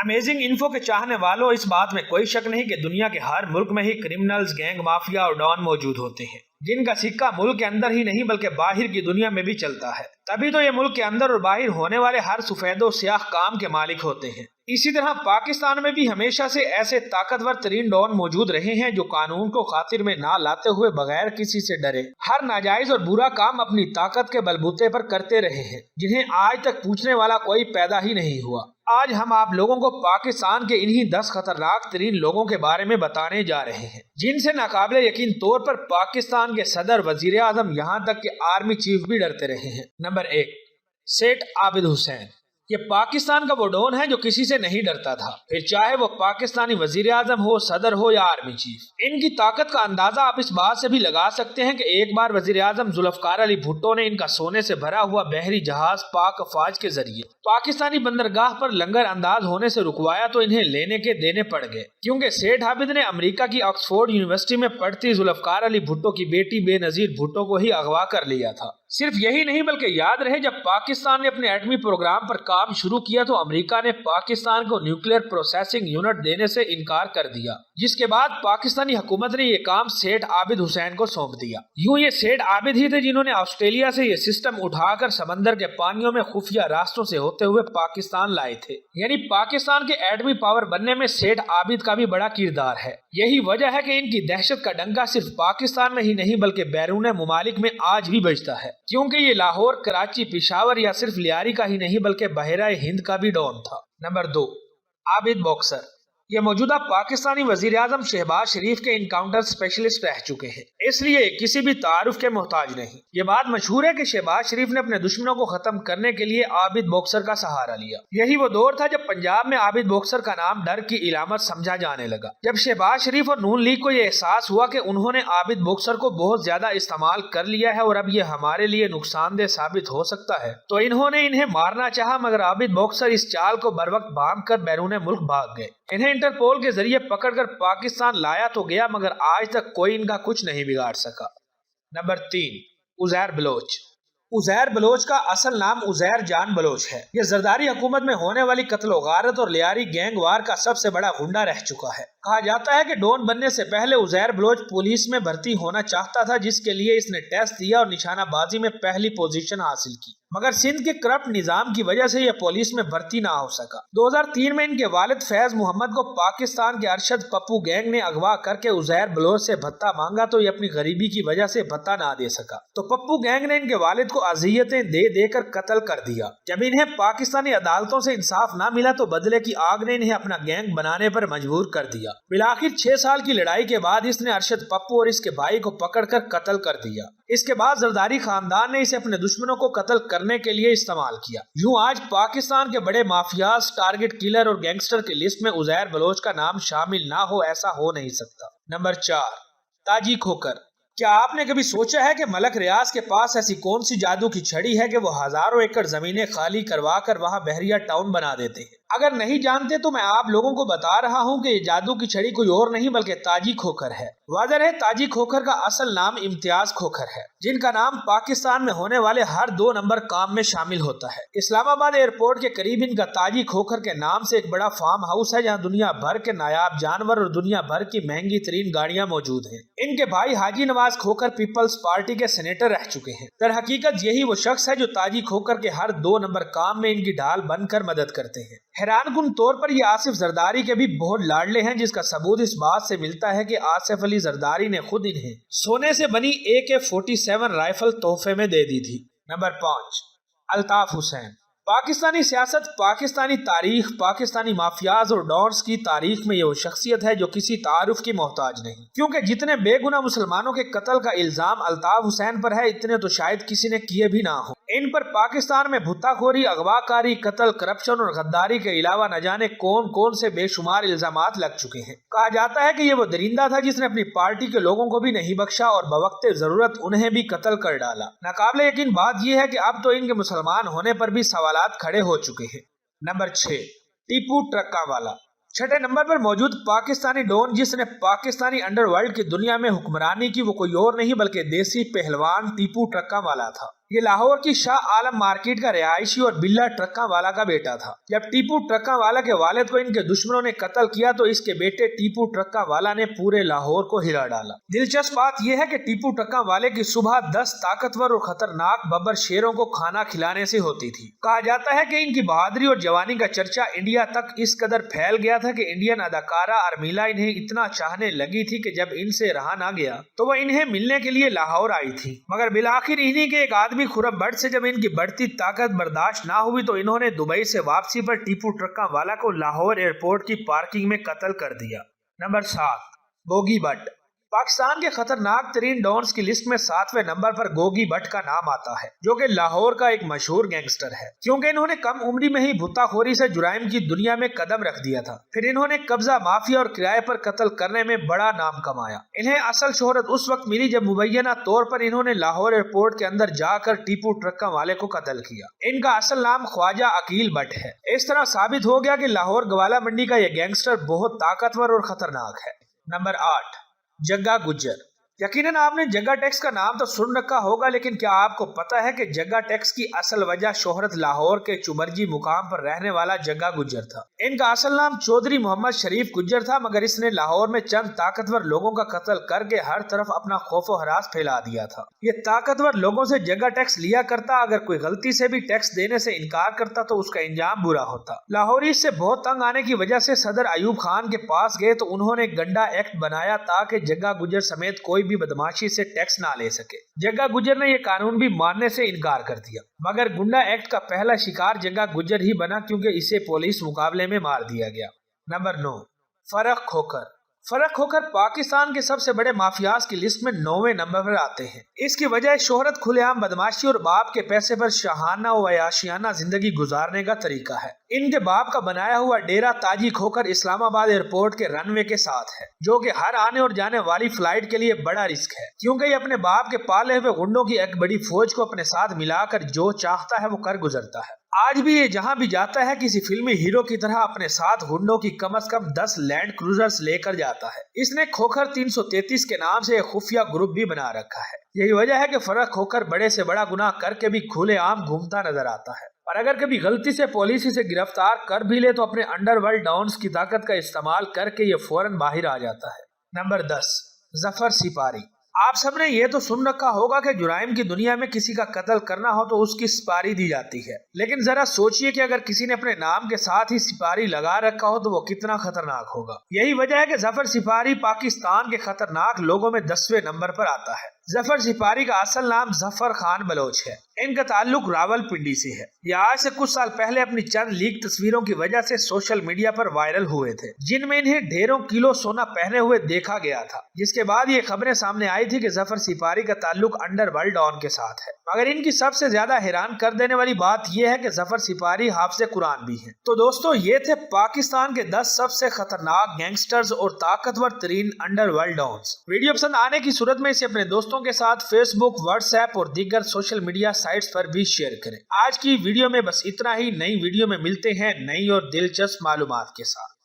Amazing info के चाहने वालों, इस बात में कोई शक नहीं कि दुनिया के हर मुल्क में ही क्रिमिनल्स, गैंग माफिया और डॉन मौजूद होते हैं, जिनका सिक्का मुल्क के अंदर ही नहीं बल्कि बाहर की दुनिया में भी चलता है। तभी तो ये मुल्क के अंदर और बाहर होने वाले हर सफेदो स्याह काम के मालिक होते हैं। इसी तरह पाकिस्तान में भी हमेशा से ऐसे ताकतवर तरीन डॉन मौजूद रहे हैं जो कानून को खातिर में ना लाते हुए बगैर किसी से डरे हर नाजायज और बुरा काम अपनी ताकत के बलबूते पर करते रहे हैं, जिन्हें आज तक पूछने वाला कोई पैदा ही नहीं हुआ। आज हम आप लोगों को पाकिस्तान के इन्हीं 10 खतरनाक तरीन लोगों के बारे में बताने जा रहे हैं, जिनसे नाकाबिले यकीन तौर पर पाकिस्तान के सदर, वजीर आजम, यहाँ तक के आर्मी चीफ भी डरते रहे हैं। नंबर 1, सेठ आबिद हुसैन। ये पाकिस्तान का वो डॉन है जो किसी से नहीं डरता था, फिर चाहे वो पाकिस्तानी वजीर आजम हो, सदर हो या आर्मी चीफ। इनकी ताकत का अंदाजा आप इस बात से भी लगा सकते हैं कि एक बार वजीर आजम जुल्फकार अली भुट्टो ने इनका सोने से भरा हुआ बहरी जहाज पाक अफवाज के जरिए पाकिस्तानी बंदरगाह पर लंगर अंदाज होने से रुकवाया तो इन्हें लेने के देने पड़ गए, क्योंकि सेठ आबिद ने अमेरिका की ऑक्सफोर्ड यूनिवर्सिटी में पढ़ती जुल्फकार अली भुट्टो की बेटी बेनजीर भुट्टो को ही अगवा कर लिया था। सिर्फ यही नहीं बल्कि याद रहे, जब पाकिस्तान ने अपने एटमी प्रोग्राम पर काम शुरू किया तो अमेरिका ने पाकिस्तान को न्यूक्लियर प्रोसेसिंग यूनिट देने से इनकार कर दिया, जिसके बाद पाकिस्तानी हुकूमत ने ये काम सेठ आबिद हुसैन को सौंप दिया। यूं ये सेठ आबिद ही थे जिन्होंने ऑस्ट्रेलिया से ये सिस्टम उठाकर समंदर के पानियों में खुफिया रास्तों से होते हुए पाकिस्तान लाए थे। यानी पाकिस्तान के एटमी पावर बनने में सेठ आबिद का भी बड़ा किरदार है। यही वजह है कि इनकी दहशत का डंका सिर्फ पाकिस्तान में ही नहीं बल्कि बैरून मुमालिक में आज भी बजता है, क्योंकि ये लाहौर, कराची, पेशावर या सिर्फ लियारी का ही नहीं बल्कि बहरा हिंद का भी डॉन था। Number 2, Abid boxer. ये मौजूदा पाकिस्तानी वजीर आजम शहबाज शरीफ के इनकाउंटर स्पेशलिस्ट रह चुके हैं, इसलिए किसी भी तारुफ के मोहताज नहीं। ये बात मशहूर है कि शहबाज शरीफ ने अपने दुश्मनों को खत्म करने के लिए आबिद बॉक्सर का सहारा लिया। यही वो दौर था जब पंजाब में आबिद बॉक्सर का नाम डर की इलामत समझा जाने लगा। जब शहबाज शरीफ और नून लीग को ये एहसास हुआ कि उन्होंने आबिद बॉक्सर को बहुत ज्यादा इस्तेमाल कर लिया है और अब ये हमारे लिए नुकसानदेह साबित हो सकता है, तो इन्होंने इन्हें मारना चाहा, मगर आबिद बॉक्सर इस चाल को बर वक्त बांध कर बैरून मुल्क भाग गए। इन्हें इंटरपोल के जरिए पकड़कर पाकिस्तान लाया तो गया, मगर आज तक कोई इनका कुछ नहीं बिगाड़ सका। नंबर 3, उजैर बलोच। उजैर बलोच का असल नाम उजैर जान बलोच है। यह जरदारी हुकूमत में होने वाली कत्ल गारत और लियारी गैंग वार का सबसे बड़ा गुंडा रह चुका है। कहा जाता है कि डॉन बनने से पहले उजैर बलोच पुलिस में भर्ती होना चाहता था, जिसके लिए इसने टेस्ट दिया और निशानाबाजी में पहली पोजीशन हासिल की, मगर सिंध के करप्ट निजाम की वजह से यह पुलिस में भर्ती ना हो सका। 2003 में इनके वालिद फैज मोहम्मद को पाकिस्तान के अरशद पप्पू गैंग ने अगवा करके उजैर बलोच से भत्ता मांगा, तो ये अपनी गरीबी की वजह से भत्ता ना दे सका, तो पप्पू गैंग ने इनके वालिद को अजियतें दे देकर कत्ल कर दिया। जब इन्हें पाकिस्तानी अदालतों से इंसाफ ना मिला तो बदले की आग ने इन्हें अपना गैंग बनाने पर मजबूर कर दिया। बिलाखिर 6 साल की लड़ाई के बाद इसने अरशद पप्पू और इसके भाई को पकड़कर कत्ल कर दिया। इसके बाद जरदारी खानदान ने इसे अपने दुश्मनों को कत्ल करने के लिए इस्तेमाल किया। यूं आज पाकिस्तान के बड़े माफियाज, टारगेट किलर और गैंगस्टर की लिस्ट में उजैर बलोच का नाम शामिल ना हो, ऐसा हो नहीं सकता। नंबर 4, ताजी खोकर। क्या आपने कभी सोचा है कि मलक रियाज के पास ऐसी कौन सी जादू की छड़ी है कि वो हजारों एकड़ जमीनें खाली करवा कर वहाँ बहरिया टाउन बना देते हैं? अगर नहीं जानते तो मैं आप लोगों को बता रहा हूँ कि ये जादू की छड़ी कोई और नहीं बल्कि ताजी खोकर है। वाज़ेह है, ताजी खोकर का असल नाम इम्तियाज खोकर है, जिनका नाम पाकिस्तान में होने वाले हर 2 नंबर काम में शामिल होता है। इस्लामाबाद एयरपोर्ट के करीब इनका ताजी खोकर के नाम से एक बड़ा फार्म हाउस है, जहाँ दुनिया भर के नायाब जानवर और दुनिया भर की महंगी तरीन गाड़ियाँ मौजूद हैं। इनके भाई हाजी नवाज खोकर पीपल्स पार्टी के सेनेटर रह चुके हैं। दर हकीकत यही वो शख्स है जो ताजी खोकर के हर 2 नंबर काम में इनकी ढाल बनकर मदद करते हैं। हैरानकुन तौर पर ये आसिफ जरदारी के भी बहुत लाडले हैं, जिसका सबूत इस बात से मिलता है कि आसिफ अली जरदारी ने खुद इन्हें सोने से बनी AK-47 राइफल तोहफे में दे दी थी। नंबर 5, अल्ताफ हुसैन। पाकिस्तानी सियासत, पाकिस्तानी तारीख, पाकिस्तानी माफियाज और डॉन्स की तारीख में ये वो शख्सियत है जो किसी तारुफ की मोहताज नहीं, क्योंकि जितने बेगुनाह मुसलमानों के कत्ल का इल्जाम अल्ताफ हुसैन पर है, इतने तो शायद किसी ने किए भी ना हो। इन पर पाकिस्तान में भुत्ताखोरी, अगवाकारी, कत्ल, करप्शन और गद्दारी के अलावा न जाने कौन कौन से बेशुमार इल्जामात लग चुके हैं। कहा जाता है कि ये वो दरिंदा था जिसने अपनी पार्टी के लोगों को भी नहीं बख्शा और बवक्ते जरूरत उन्हें भी कत्ल कर डाला। नाकाबिले यकीन बात यह है कि अब तो इनके मुसलमान होने पर भी सवालात खड़े हो चुके हैं। नंबर 6, टीपू ट्रक्का वाला। छठे नंबर पर मौजूद पाकिस्तानी डॉन जिसने पाकिस्तानी अंडरवर्ल्ड की दुनिया में हुक्मरानी की, वो कोई और नहीं बल्कि देसी पहलवान टीपू ट्रक्का वाला था। ये लाहौर की शाह आलम मार्केट का रिहायशी और बिल्ला ट्रक्का वाला का बेटा था। जब टीपू ट्रक्का वाला के वालिद को इनके दुश्मनों ने कत्ल किया तो इसके बेटे टीपू ट्रक्का वाला ने पूरे लाहौर को हिला डाला। दिलचस्प बात यह है कि टीपू ट्रक्का वाले की सुबह 10 ताकतवर और खतरनाक बब्बर शेरों को खाना खिलाने से होती थी। कहा जाता है कि इनकी बहादुरी और जवानी का चर्चा इंडिया तक इस कदर फैल गया था कि इंडियन अदाकारा अर्मिला इन्हें इतना चाहने लगी थी कि जब इनसे रहा ना गया तो वह इन्हें मिलने के लिए लाहौर आई थी। मगर बिलाखिर इन्हीं के एक आदमी खुरब भट्ट से जब इनकी बढ़ती ताकत बर्दाश्त ना हुई तो इन्होंने दुबई से वापसी पर टीपू ट्रक्का वाला को लाहौर एयरपोर्ट की पार्किंग में कत्ल कर दिया। नंबर 7, गोगी भट्ट। पाकिस्तान के खतरनाक तरीन डॉन्स की लिस्ट में 7वें नंबर पर गोगी भट्ट का नाम आता है, जो कि लाहौर का एक मशहूर गैंगस्टर है। क्योंकि इन्होंने कम उम्री में ही भुत्ताखोरी से जुराइम की दुनिया में कदम रख दिया था। फिर इन्होंने कब्जा, माफिया और किराए पर कत्ल करने में बड़ा नाम कमाया। इन्हें असल शोहरत उस वक्त मिली जब मुबैना तौर पर इन्होंने लाहौर एयरपोर्ट के अंदर जाकर टीपू ट्रक्का वाले को कत्ल किया। इनका असल नाम ख्वाजा अकील भट्ट है। इस तरह साबित हो गया कि लाहौर गवाला मंडी का यह गैंगस्टर बहुत ताकतवर और खतरनाक है। नंबर 8, जग्गा गुज्जर। यकीनन आपने जग्गा टैक्स का नाम तो सुन रखा होगा, लेकिन क्या आपको पता है कि जग्गा टैक्स की असल वजह शोहरत लाहौर के चुमरजी मुकाम पर रहने वाला जग्गा गुज्जर था। इनका असल नाम चौधरी मोहम्मद शरीफ गुज्जर था, मगर इसने लाहौर में चंद ताकतवर लोगों का कत्ल करके हर तरफ अपना खौफो हरास फैला दिया था। ये ताकतवर लोगों से जग्गा टैक्स लिया करता, अगर कोई गलती से भी टैक्स देने से इनकार करता तो उसका इंजाम बुरा होता। लाहौरी इससे बहुत तंग आने की वजह से सदर अयूब खान के पास गए तो उन्होंने गंडा एक्ट बनाया ताकि जग्गा गुज्जर समेत कोई भी बदमाशी से टैक्स ना ले सके। जग्गा गुज्जर ने यह कानून भी मानने से इनकार कर दिया, मगर गुंडा एक्ट का पहला शिकार जग्गा गुज्जर ही बना, क्योंकि इसे पुलिस मुकाबले में मार दिया गया। नंबर 9, फर्रुख खोखर। फर्रुख खोखर पाकिस्तान के सबसे बड़े माफियाज की लिस्ट में 9वें नंबर पर आते हैं। इसकी वजह शोहरत, खुलेआम बदमाशी और बाप के पैसे पर शाहाना व याशियाना जिंदगी गुजारने का तरीका है। इनके बाप का बनाया हुआ डेरा ताजी खोखर इस्लामाबाद एयरपोर्ट के रनवे के साथ है, जो कि हर आने और जाने वाली फ्लाइट के लिए बड़ा रिस्क है, क्योंकि ये अपने बाप के पाले हुए गुंडों की एक बड़ी फौज को अपने साथ मिलाकर जो चाहता है वो कर गुजरता है। आज भी ये जहां भी जाता है किसी फिल्मी हीरो की तरह अपने साथ गुंडों की कम से कम 10 लैंड क्रूजर्स लेकर जाता है। इसने खोखर 333 के नाम से एक खुफिया ग्रुप भी बना रखा है। यही वजह है कि फर्रुख खोखर बड़े से बड़ा गुनाह करके भी खुलेआम घूमता नजर आता है, और अगर कभी गलती से पुलिस इसे गिरफ्तार कर भी ले तो अपने अंडरवर्ल्ड डॉन्स की ताकत का इस्तेमाल करके ये फौरन बाहर आ जाता है। नंबर 10, जफर सिपारी। आप सबने ये तो सुन रखा होगा कि जुराइम की दुनिया में किसी का कत्ल करना हो तो उसकी सिपारी दी जाती है, लेकिन जरा सोचिए कि अगर किसी ने अपने नाम के साथ ही सिपारी लगा रखा हो तो वो कितना खतरनाक होगा। यही वजह है कि जफर सिपारी पाकिस्तान के खतरनाक लोगों में 10वें नंबर पर आता है। जफर सिपारी का असल नाम जफर खान बलोच है। इनका ताल्लुक रावलपिंडी से है। ये आज से कुछ साल पहले अपनी चंद लीक तस्वीरों की वजह से सोशल मीडिया पर वायरल हुए थे, जिनमें इन्हें ढेरों किलो सोना पहने हुए देखा गया था, जिसके बाद ये खबरें सामने आई थी कि जफर सिपारी का ताल्लुक अंडरवर्ल्ड डॉन के साथ है। मगर इनकी सबसे ज्यादा हैरान कर देने वाली बात यह है कि जफर सिपारी हाफिज़े कुरान भी हैं। तो दोस्तों, ये थे पाकिस्तान के 10 सबसे खतरनाक गैंगस्टर्स और ताकतवर तरीन अंडरवर्ल्ड डॉन्स। वीडियो पसंद आने की सूरत में इसे अपने दोस्तों के साथ फेसबुक, व्हाट्सएप और दीगर सोशल मीडिया साइट्स पर भी शेयर करें। आज की वीडियो में बस इतना ही। नई वीडियो में मिलते हैं नई और दिलचस्प मालूमात के साथ।